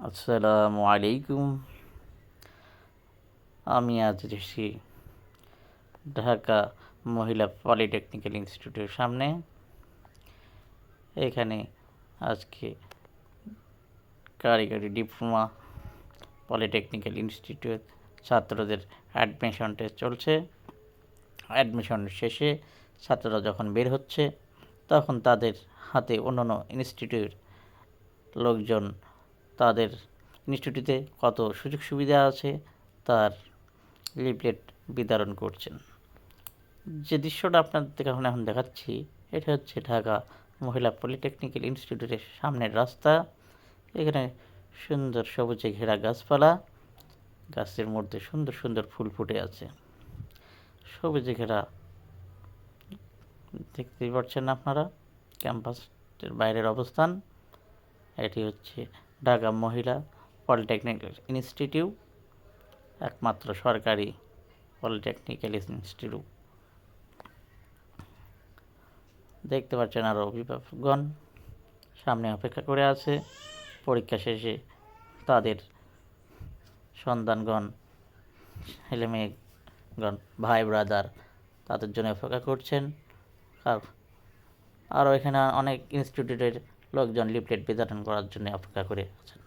আসসালামু আলাইকুম। আমি আজ এসেছি ঢাকা মহিলা পলিটেকনিক্যাল ইনস্টিটিউটের সামনে। এখানে আজকে কারিগরি ডিপ্লোমা পলিটেকনিক্যাল ইনস্টিটিউট ছাত্রদের অ্যাডমিশন টেস্ট চলছে। অ্যাডমিশন শেষে ছাত্ররা যখন বের হচ্ছে তখন তাদের হাতে অন্যান্য ইনস্টিটিউট লোকজন তাদের ইনস্টিটিউটে কত সুযোগ সুবিধা আছে তার লিফলেট বিতরণ করছেন। যে দৃশ্যটা আপনাদের এখন দেখাচ্ছি এটা হচ্ছে ঢাকা মহিলা পলিটেকনিক্যাল ইনস্টিটিউটের সামনের রাস্তা। এখানে সুন্দর সবুজে ঘেরা গাছপালা, গাছের মধ্যে সুন্দর সুন্দর ফুল ফুটে আছে। সবুজে ঘেরা দেখতেই পাচ্ছেন আপনারা ক্যাম্পাসের বাইরের অবস্থান। এটি হচ্ছে ঢাকা মহিলা পলিটেকনিক্যাল ইনস্টিটিউট, একমাত্র সরকারি পলিটেকনিক্যাল ইনস্টিটিউট। দেখতে পাচ্ছেন আরও অভিভাবকগণ সামনে অপেক্ষা করে আছে। পরীক্ষা শেষে তাদের সন্তানগণ, ছেলেমেয়েগণ, ভাই ব্রাদার তাদের জন্য অপেক্ষা করছেন। আরও এখানে অনেক ইনস্টিটিউটের লোকজন লিফলেট বিতরণ করার জন্য অপেক্ষা করে আছেন।